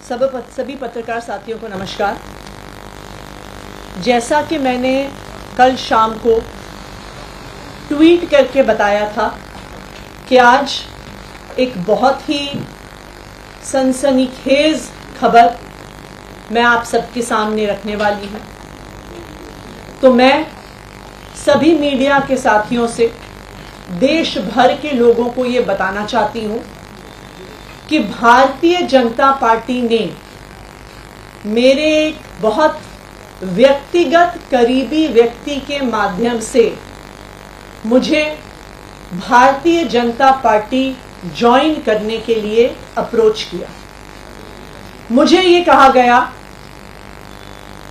सभी पत्रकार साथियों को नमस्कार। जैसा कि मैंने कल शाम को ट्वीट करके बताया था कि आज एक बहुत ही सनसनीखेज खबर मैं आप सबके सामने रखने वाली हूं, तो मैं सभी मीडिया के साथियों से, देश भर के लोगों को ये बताना चाहती हूं कि भारतीय जनता पार्टी ने मेरे एक बहुत व्यक्तिगत करीबी व्यक्ति के माध्यम से मुझे भारतीय जनता पार्टी ज्वाइन करने के लिए अप्रोच किया। मुझे ये कहा गया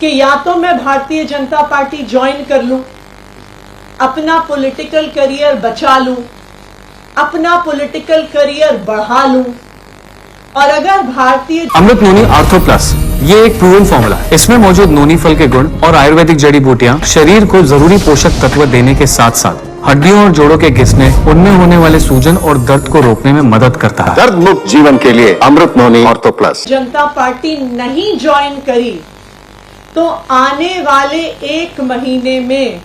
कि या तो मैं भारतीय जनता पार्टी ज्वाइन कर लूं, अपना पॉलिटिकल करियर बचा लूं, अपना पॉलिटिकल करियर बढ़ा लूं, और अगर भारतीय अमृत नोनी आर्थो प्लस ये एक प्रूवन फॉर्मूला है। इसमें मौजूद नोनी फल के गुण और आयुर्वेदिक जड़ी बूटियां शरीर को जरूरी पोषक तत्व देने के साथ साथ हड्डियों और जोड़ों के घिसने, उनमें होने वाले सूजन और दर्द को रोकने में मदद करता है। दर्द मुक्त जीवन के लिए अमृत नोनी आर्थो प्लस। जनता पार्टी नहीं ज्वाइन करी तो आने वाले 1 महीने में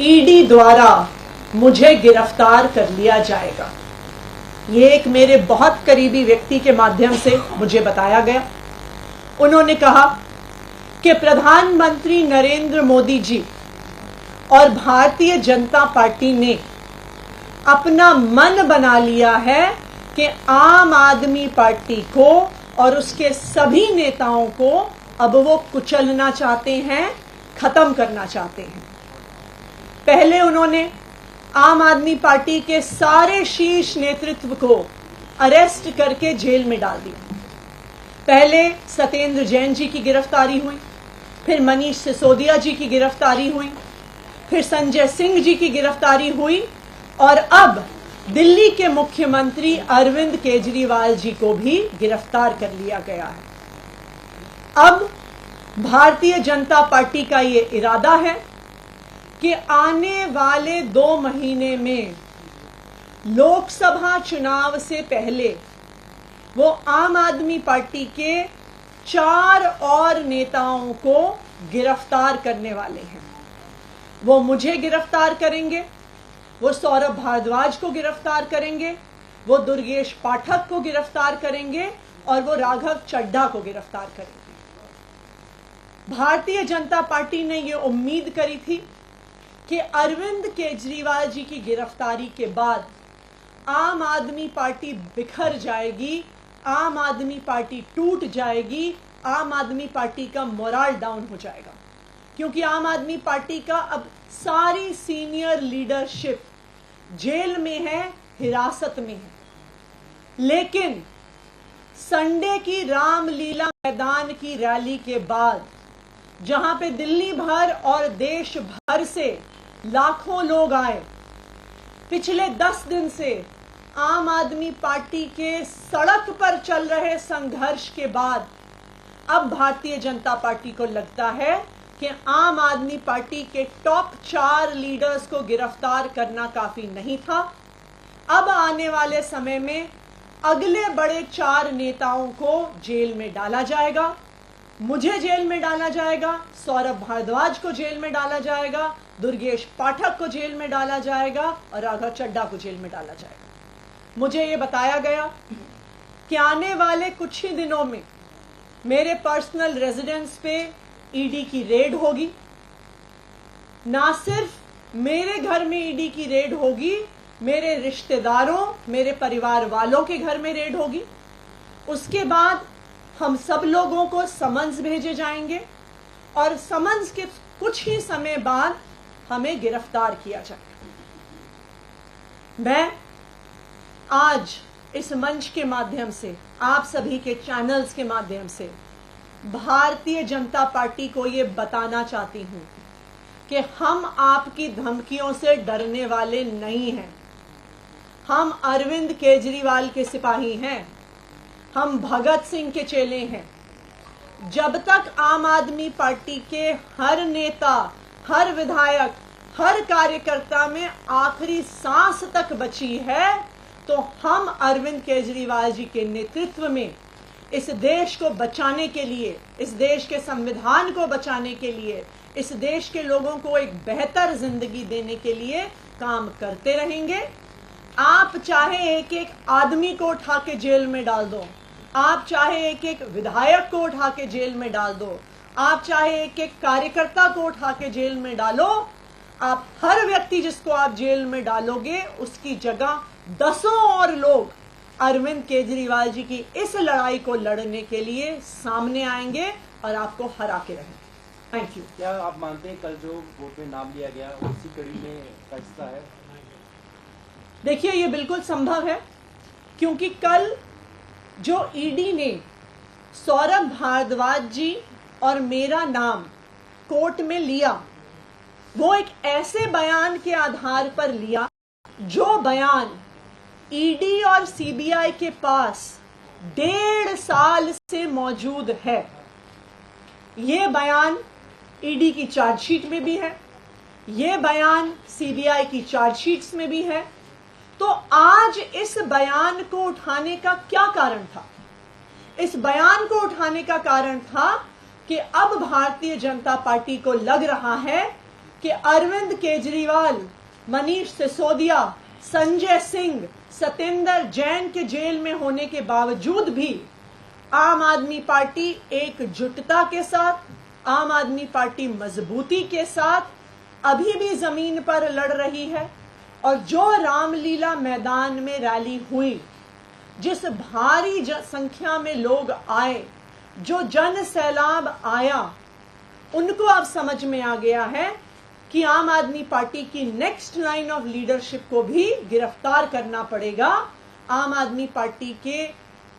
ईडी द्वारा मुझे गिरफ्तार कर लिया जाएगा। ये एक मेरे बहुत करीबी व्यक्ति के माध्यम से मुझे बताया गया। उन्होंने कहा कि प्रधानमंत्री नरेंद्र मोदी जी और भारतीय जनता पार्टी ने अपना मन बना लिया है कि आम आदमी पार्टी को और उसके सभी नेताओं को अब वो कुचलना चाहते हैं, खत्म करना चाहते हैं। पहले उन्होंने आम आदमी पार्टी के सारे शीर्ष नेतृत्व को अरेस्ट करके जेल में डाल दिया। पहले सत्येंद्र जैन जी की गिरफ्तारी हुई, फिर मनीष सिसोदिया जी की गिरफ्तारी हुई, फिर संजय सिंह जी की गिरफ्तारी हुई, और अब दिल्ली के मुख्यमंत्री अरविंद केजरीवाल जी को भी गिरफ्तार कर लिया गया है। अब भारतीय जनता पार्टी का ये इरादा है कि आने वाले 2 महीने में लोकसभा चुनाव से पहले वो आम आदमी पार्टी के 4 और नेताओं को गिरफ्तार करने वाले हैं। वो मुझे गिरफ्तार करेंगे, वो सौरभ भारद्वाज को गिरफ्तार करेंगे, वो दुर्गेश पाठक को गिरफ्तार करेंगे, और वो राघव चड्ढा को गिरफ्तार करेंगे। भारतीय जनता पार्टी ने ये उम्मीद करी थी कि अरविंद केजरीवाल जी की गिरफ्तारी के बाद आम आदमी पार्टी बिखर जाएगी, आम आदमी पार्टी टूट जाएगी, आम आदमी पार्टी का मोरल डाउन हो जाएगा, क्योंकि आम आदमी पार्टी का अब सारी सीनियर लीडरशिप जेल में है, हिरासत में है। लेकिन संडे की रामलीला मैदान की रैली के बाद, जहां पे दिल्ली भर और देश भर से लाखों लोग आए, पिछले 10 दिन से आम आदमी पार्टी के सड़क पर चल रहे संघर्ष के बाद अब भारतीय जनता पार्टी को लगता है कि आम आदमी पार्टी के टॉप 4 लीडर्स को गिरफ्तार करना काफी नहीं था। अब आने वाले समय में अगले बड़े 4 नेताओं को जेल में डाला जाएगा। मुझे जेल में डाला जाएगा, सौरभ भारद्वाज को जेल में डाला जाएगा, दुर्गेश पाठक को जेल में डाला जाएगा, और राघव चड्ढा को जेल में डाला जाएगा। मुझे ये बताया गया कि आने वाले कुछ ही दिनों में मेरे पर्सनल रेजिडेंस पे ईडी की रेड होगी। ना सिर्फ मेरे घर में ईडी की रेड होगी, मेरे रिश्तेदारों, मेरे परिवार वालों के घर में रेड होगी। उसके बाद हम सब लोगों को समन्स भेजे जाएंगे, और समन्स के कुछ ही समय बाद हमें गिरफ्तार किया जाएगा। मैं आज इस मंच के माध्यम से, आप सभी के चैनल्स के माध्यम से भारतीय जनता पार्टी को ये बताना चाहती हूं कि हम आपकी धमकियों से डरने वाले नहीं हैं। हम अरविंद केजरीवाल के सिपाही हैं, हम भगत सिंह के चेले हैं। जब तक आम आदमी पार्टी के हर नेता, हर विधायक, हर कार्यकर्ता में आखिरी सांस तक बची है, तो हम अरविंद केजरीवाल जी के नेतृत्व में इस देश को बचाने के लिए, इस देश के संविधान को बचाने के लिए, इस देश के लोगों को एक बेहतर जिंदगी देने के लिए काम करते रहेंगे। आप चाहे एक एक आदमी को उठा के जेल में डाल दो, आप चाहे एक एक विधायक को उठा के जेल में डाल दो, आप चाहे एक एक कार्यकर्ता को उठा के जेल में डालो, आप हर व्यक्ति जिसको आप जेल में डालोगे उसकी जगह दसों और लोग अरविंद केजरीवाल जी की इस लड़ाई को लड़ने के लिए सामने आएंगे और आपको हरा के रहेंगे। Thank you. क्या आप मानते हैं कल जो वोट में नाम लिया गया उसी कड़ी में का हिस्सा है? देखिए, ये बिल्कुल संभव है, क्योंकि कल जो ईडी ने सौरभ भारद्वाज जी और मेरा नाम कोर्ट में लिया, वो एक ऐसे बयान के आधार पर लिया जो बयान ईडी और सीबीआई के पास 1.5 साल से मौजूद है। ये बयान ईडी की चार्जशीट में भी है, ये बयान सीबीआई की चार्जशीट्स में भी है। तो आज इस बयान को उठाने का क्या कारण था? इस बयान को उठाने का कारण था कि अब भारतीय जनता पार्टी को लग रहा है कि अरविंद केजरीवाल, मनीष सिसोदिया, संजय सिंह, सत्येंद्र जैन के जेल में होने के बावजूद भी आम आदमी पार्टी एकजुटता के साथ, आम आदमी पार्टी मजबूती के साथ अभी भी जमीन पर लड़ रही है। और जो रामलीला मैदान में रैली हुई, जिस भारी संख्या में लोग आए, जो जन सैलाब आया, उनको अब समझ में आ गया है कि आम आदमी पार्टी की नेक्स्ट लाइन ऑफ लीडरशिप को भी गिरफ्तार करना पड़ेगा। आम आदमी पार्टी के,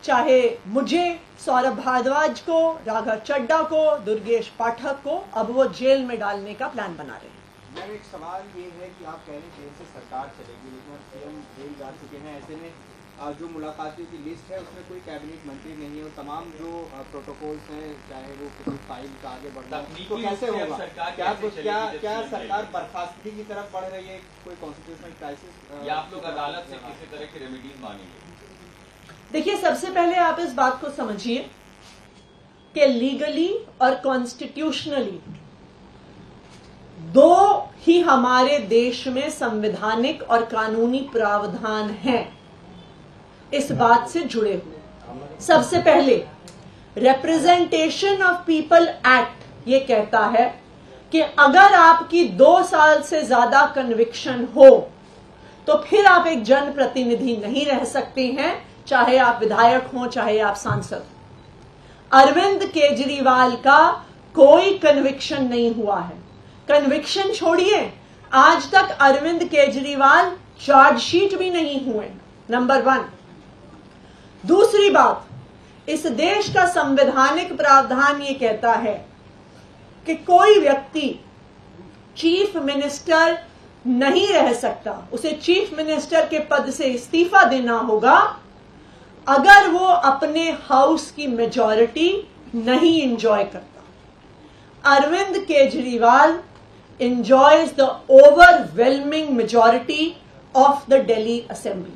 चाहे मुझे, सौरभ भारद्वाज को, राघव चड्ढा को, दुर्गेश पाठक को, अब वो जेल में डालने का प्लान बना रहे हैं। मैम, एक सवाल ये है कि आप कह रहे हैं जेल से सरकार चलेगी, लेकिन अब सीएम जेल जा चुके हैं। ऐसे में जो मुलाकातों की लिस्ट है उसमें कोई कैबिनेट मंत्री नहीं है और तमाम जो प्रोटोकॉल्स हैं, चाहे वो किसी फाइल का आगे बढ़ना, तो कैसे होगा? क्या सरकार बर्खास्तगी की तरफ बढ़ रही है? कोई कॉन्स्टिट्यूशनल क्राइसिस या आप लोग अदालत से किसी तरह की रेमेडीज मांगेंगे? देखिए, सबसे पहले आप इस बात को समझिए कि लीगली और कॉन्स्टिट्यूशनली दो ही हमारे देश में संवैधानिक और कानूनी प्रावधान हैं इस बात से जुड़े हुए। सबसे पहले रिप्रेजेंटेशन ऑफ पीपल एक्ट ये कहता है कि अगर आपकी 2 साल से ज्यादा कन्विक्शन हो तो फिर आप एक जनप्रतिनिधि नहीं रह सकते हैं, चाहे आप विधायक हो, चाहे आप सांसद। अरविंद केजरीवाल का कोई कन्विक्शन नहीं हुआ है। कन्विक्शन छोड़िए, आज तक अरविंद केजरीवाल चार्जशीट भी नहीं हुए, नंबर 1। दूसरी बात, इस देश का संवैधानिक प्रावधान ये कहता है कि कोई व्यक्ति चीफ मिनिस्टर नहीं रह सकता, उसे चीफ मिनिस्टर के पद से इस्तीफा देना होगा अगर वो अपने हाउस की मेजॉरिटी नहीं एंजॉय करता। Arvind Kejriwal enjoys the overwhelming majority of the Delhi Assembly।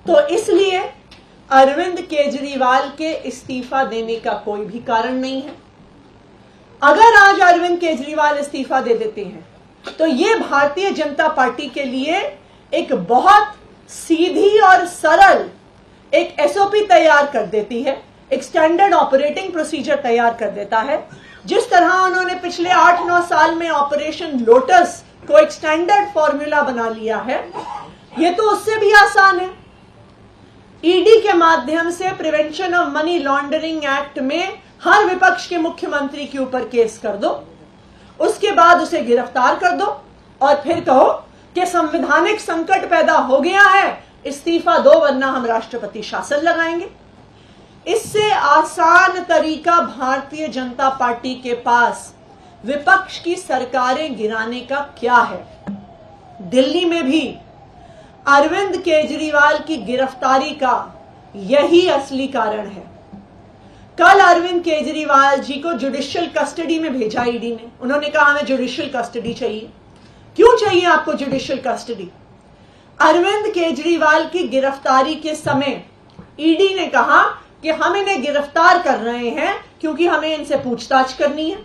तो इसलिए अरविंद केजरीवाल के इस्तीफा देने का कोई भी कारण नहीं है। अगर आज अरविंद केजरीवाल इस्तीफा दे देते हैं तो ये भारतीय जनता पार्टी के लिए एक बहुत सीधी और सरल एक एसओपी तैयार कर देती है, एक स्टैंडर्ड ऑपरेटिंग प्रोसीजर तैयार कर देता है। जिस तरह उन्होंने पिछले 8-9 साल में ऑपरेशन लोटस को एक स्टैंडर्ड फॉर्मूला बना लिया है, ये तो उससे भी आसान है। ईडी के माध्यम से prevention of money laundering act में हर विपक्ष के मुख्यमंत्री के ऊपर केस कर दो, उसके बाद उसे गिरफ्तार कर दो और फिर कहो कि संवैधानिक संकट पैदा हो गया है, इस्तीफा दो वरना हम राष्ट्रपति शासन लगाएंगे। इससे आसान तरीका भारतीय जनता पार्टी के पास विपक्ष की सरकारें गिराने का क्या है? दिल्ली में भी अरविंद केजरीवाल की गिरफ्तारी का यही असली कारण है। कल अरविंद केजरीवाल जी को जुडिशियल कस्टडी में भेजा ईडी ने। उन्होंने कहा हमें जुडिशियल कस्टडी चाहिए। क्यों चाहिए आपको जुडिशियल कस्टडी? अरविंद केजरीवाल की गिरफ्तारी के समय ईडी ने कहा कि हम इन्हें गिरफ्तार कर रहे हैं क्योंकि हमें इनसे पूछताछ करनी है,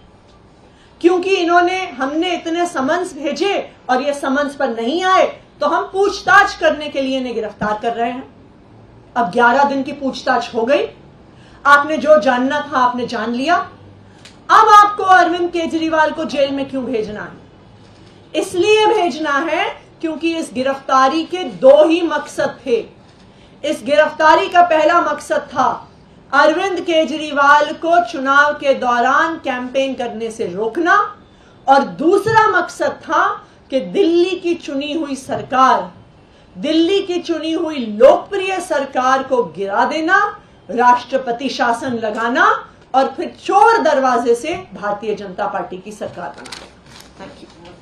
क्योंकि हमने इतने समन्स भेजे और ये समन्स पर नहीं आए, तो हम पूछताछ करने के लिए इन्हें गिरफ्तार कर रहे हैं। अब 11 दिन की पूछताछ हो गई, आपने जो जानना था आपने जान लिया। अब आपको अरविंद केजरीवाल को जेल में क्यों भेजना है? इसलिए भेजना है क्योंकि इस गिरफ्तारी के 2 ही मकसद थे। इस गिरफ्तारी का पहला मकसद था अरविंद केजरीवाल को चुनाव के दौरान कैंपेन करने से रोकना, और दूसरा मकसद था कि दिल्ली की चुनी हुई सरकार, दिल्ली की चुनी हुई लोकप्रिय सरकार को गिरा देना, राष्ट्रपति शासन लगाना और फिर चोर दरवाजे से भारतीय जनता पार्टी की सरकार बनाना।